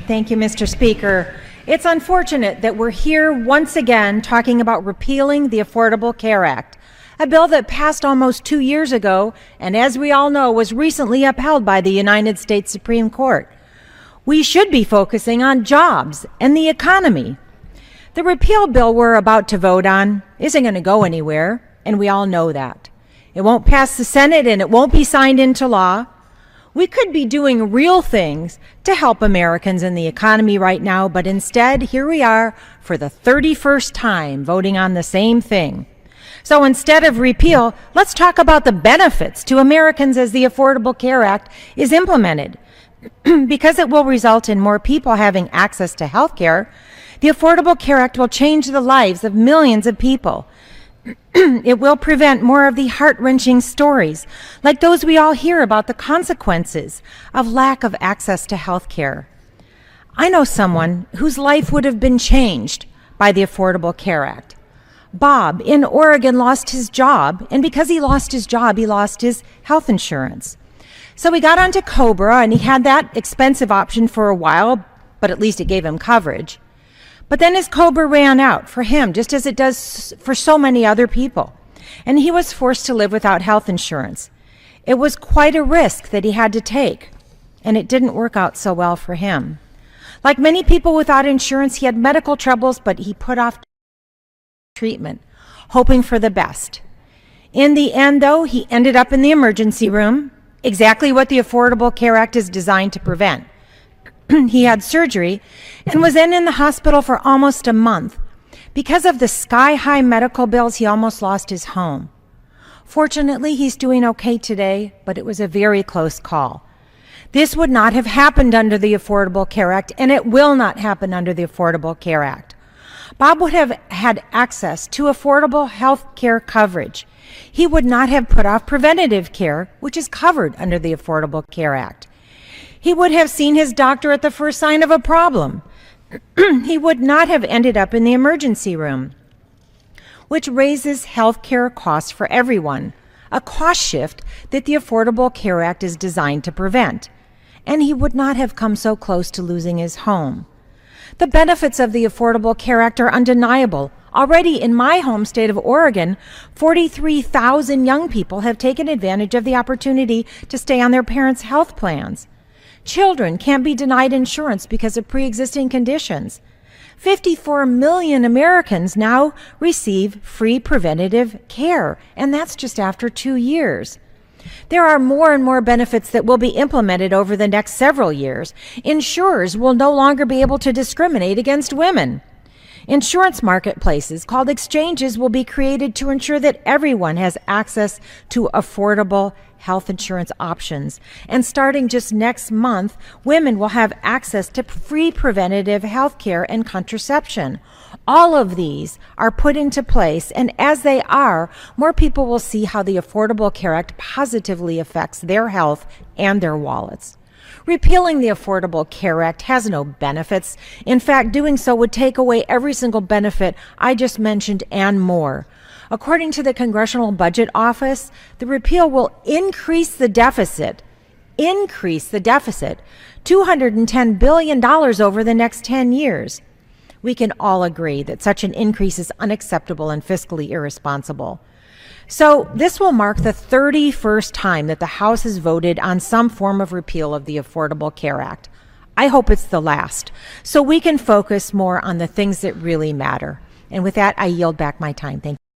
Thank you, Mr. Speaker. It's unfortunate that we're here once again talking about repealing the Affordable Care Act, a bill that passed almost 2 years ago and, as we all know, was recently upheld by the United States Supreme Court. We should be focusing on jobs and the economy. The repeal bill we're about to vote on isn't going to go anywhere, and we all know that. It won't pass the Senate and it won't be signed into law. We could be doing real things to help Americans in the economy right now, but instead, here we are for the 31st time voting on the same thing. So instead of repeal, let's talk about the benefits to Americans as the Affordable Care Act is implemented. Because it will result in more people having access to health care, the Affordable Care Act will change the lives of millions of people. It will prevent more of the heart-wrenching stories, like those we all hear about the consequences of lack of access to health care. I know someone whose life would have been changed by the Affordable Care Act. Bob in Oregon lost his job, and because he lost his job, he lost his health insurance. So he got onto COBRA, and he had that expensive option for a while, but at least it gave him coverage. But then his COBRA ran out for him, just as it does for so many other people, and he was forced to live without health insurance. It was quite a risk that he had to take, and it didn't work out so well for him. Like many people without insurance, he had medical troubles, but he put off treatment, hoping for the best. In the end, though, he ended up in the emergency room, exactly what the Affordable Care Act is designed to prevent. He had surgery and was then in the hospital for almost a month. Because of the sky-high medical bills, he almost lost his home. Fortunately, he's doing okay today, but it was a very close call. This would not have happened under the Affordable Care Act, and it will not happen under the Affordable Care Act. Bob would have had access to affordable health care coverage. He would not have put off preventative care, which is covered under the Affordable Care Act. He would have seen his doctor at the first sign of a problem. He would not have ended up in the emergency room, which raises health care costs for everyone, a cost shift that the Affordable Care Act is designed to prevent. And he would not have come so close to losing his home. The benefits of the Affordable Care Act are undeniable. Already in my home state of Oregon, 43,000 young people have taken advantage of the opportunity to stay on their parents' health plans. Children can't be denied insurance because of pre-existing conditions. 54 million Americans now receive free preventative care, and that's just after 2 years. There are more and more benefits that will be implemented over the next several years. Insurers will no longer be able to discriminate against women. Insurance marketplaces called exchanges will be created to ensure that everyone has access to affordable health insurance options. And starting just next month, women will have access to free preventative health care and contraception. All of these are put into place, and as they are, more people will see how the Affordable Care Act positively affects their health and their wallets. Repealing the Affordable Care Act has no benefits. In fact, doing so would take away every single benefit I just mentioned and more. According to the Congressional Budget Office, the repeal will increase the deficit $210 billion over the next 10 years. We can all agree that such an increase is unacceptable and fiscally irresponsible. So this will mark the 31st time that the House has voted on some form of repeal of the Affordable Care Act. I hope it's the last, so we can focus more on the things that really matter. And with that, I yield back my time. Thank you.